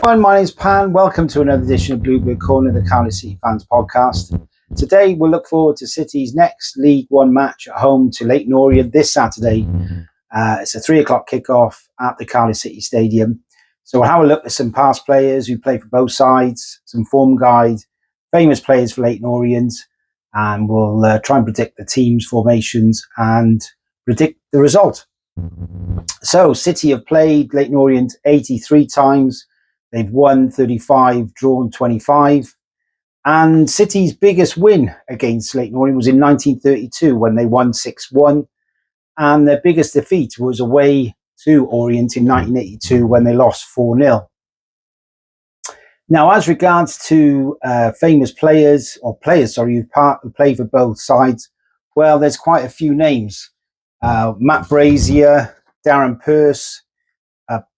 Hi, my name's Pan. Welcome to another edition of Bluebird Corner, the Cardiff City Fans podcast. Today, we'll look forward to City's next League One match at home to Leyton Orient this Saturday. It's a 3 o'clock kickoff at the Cardiff City Stadium. So we'll have a look at some past players who play for both sides, some form guide, famous players for Leyton Orient, and we'll try and predict the team's formations and predict the result. So City have played Leyton Orient 83 times. They've won 35, drawn 25. And City's biggest win against Leyton Orient was in 1932 when they won 6-1. And their biggest defeat was away to Orient in 1982 when they lost 4-0. Now, as regards to famous players, who play for both sides, well, there's quite a few names. Matt Brazier, Darren Pearce.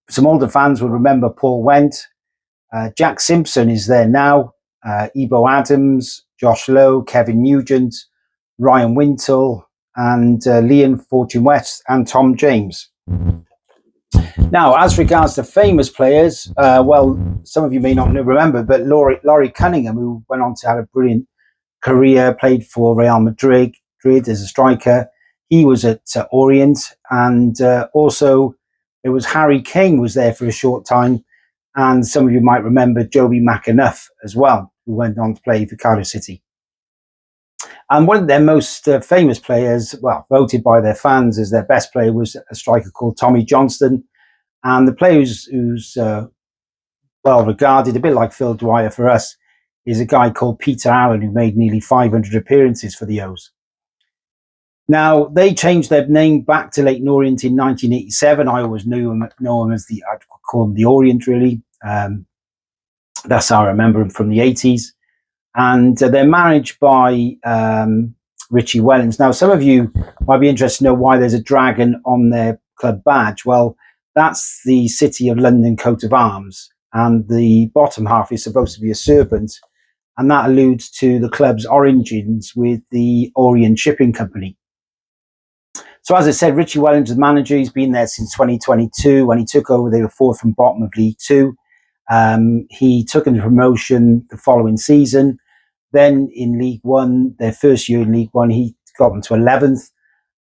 Some older fans will remember Paul Went. Jack Simpson is there now. Ebo Adams, Josh Lowe, Kevin Nugent, Ryan Wintle, and Liam Fortune West and Tom James. Now, as regards to famous players, well, some of you may not remember, but Laurie Cunningham, who went on to have a brilliant career, played for Real Madrid as a striker. He was at Orient, and also it was Harry Kane was there for a short time, and some of you might remember Joby McAnuff as well, who went on to play for Cardiff City. And one of their most famous players, well, voted by their fans as their best player, was a striker called Tommy Johnston. And the player who's well regarded, a bit like Phil Dwyer for us, is a guy called Peter Allen, who made nearly 500 appearances for the O's. Now, they changed their name back to Leyton Orient in 1987. I always know him as I'd call him the Orient, really. That's how I remember him from the 80s. And they're managed by Richie Wellens. Now, some of you might be interested to know why there's a dragon on their club badge. Well, that's the City of London coat of arms. And the bottom half is supposed to be a serpent. And that alludes to the club's origins with the Orient Shipping Company. So as I said, Richie Wellens is the manager. He's been there since 2022. When he took over, they were fourth from bottom of League Two. He took into promotion the following season. Then in League One, their first year in League One, he got them to 11th.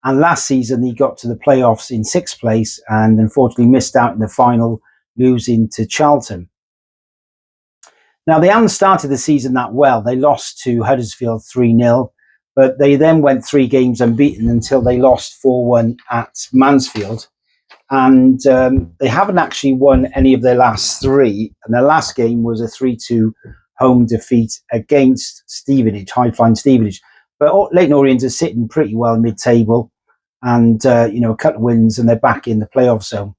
And last season, he got to the playoffs in 6th place and unfortunately missed out in the final, losing to Charlton. Now, they hadn't started the season that well. They lost to Huddersfield 3-0. But they then went 3 games unbeaten until they lost 4-1 at Mansfield. And they haven't actually won any of their last 3. And their last game was a 3-2 home defeat against Stevenage, High-Flying Stevenage. But Leyton Orient is sitting pretty well mid-table. And, a couple of wins and they're back in the playoff zone.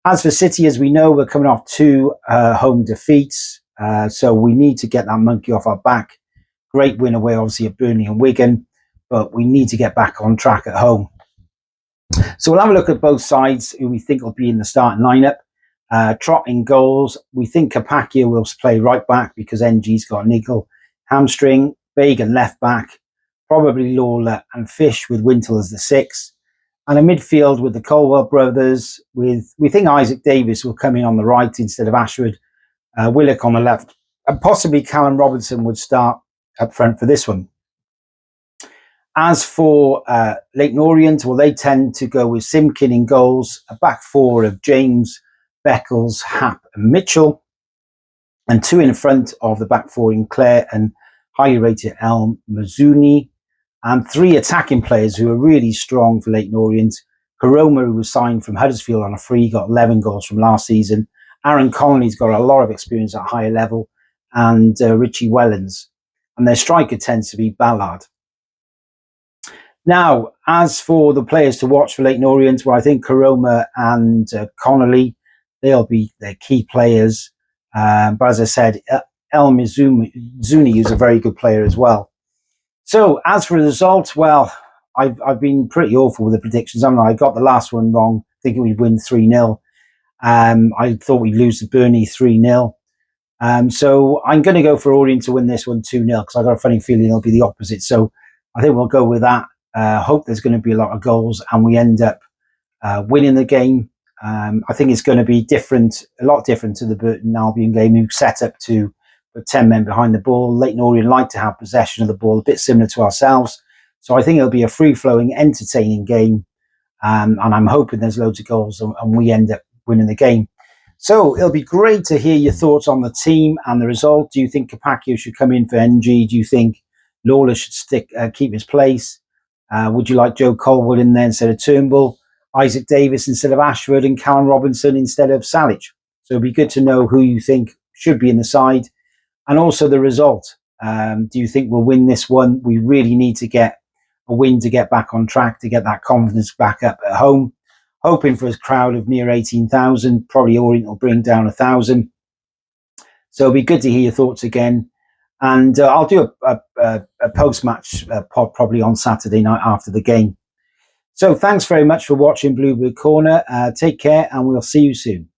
As for City, as we know, we're coming off 2 home defeats. So we need to get that monkey off our back. Great win away, obviously, at Burnley and Wigan, but we need to get back on track at home. So we'll have a look at both sides, who we think will be in the starting lineup. Trott in goals. We think Kapakia will play right back because NG's got a niggle hamstring. Bagan left back. Probably Lawler and Fish with Wintle as the 6. And a midfield with the Colwell brothers. We think Isaac Davis will come in on the right instead of Ashford. Willock on the left. And possibly Callum Robinson would start up front for this one. As for Leyton Orient, well, they tend to go with Simkin in goals, a back 4 of James, Beckles, Happ and Mitchell, and 2 in front of the back 4 in Clare and highly rated El Mazzuni, and 3 attacking players who are really strong for Leyton Orient. Karoma, who was signed from Huddersfield on a free, got 11 goals from last season. Aaron Connolly's got a lot of experience at a higher level, and Richie Wellens. And their striker tends to be Ballard. Now, as for the players to watch for Leyton Orient, well, I think Karoma and Connolly, they'll be their key players. But as I said, El Mizuni is a very good player as well. So, as for the result, well, I've been pretty awful with the predictions. I got the last one wrong, thinking we'd win 3-0. I thought we'd lose to Burnley 3-0. So I'm going to go for Orient to win this one 2-0 because I've got a funny feeling it'll be the opposite. So I think we'll go with that. Hope there's going to be a lot of goals and we end up winning the game. I think it's going to be different, a lot different to the Burton Albion game, who set up to put 10 men behind the ball. Leyton Orient like to have possession of the ball, a bit similar to ourselves. So I think it'll be a free-flowing, entertaining game. And I'm hoping there's loads of goals and we end up winning the game. So it'll be great to hear your thoughts on the team and the result. Do you think Capaccio should come in for NG? Do you think Lawler should keep his place? Would you like Joe Colwell in there instead of Turnbull? Isaac Davis instead of Ashford, and Callum Robinson instead of Salic? So it'd be good to know who you think should be in the side, and also the result. Do you think we'll win this one? We really need to get a win to get back on track, to get that confidence back up at home. Hoping for a crowd of near 18,000. Probably Orient will bring down 1,000. So it'll be good to hear your thoughts again. And I'll do a post-match pod probably on Saturday night after the game. So thanks very much for watching Bluebird Corner. Take care, and we'll see you soon.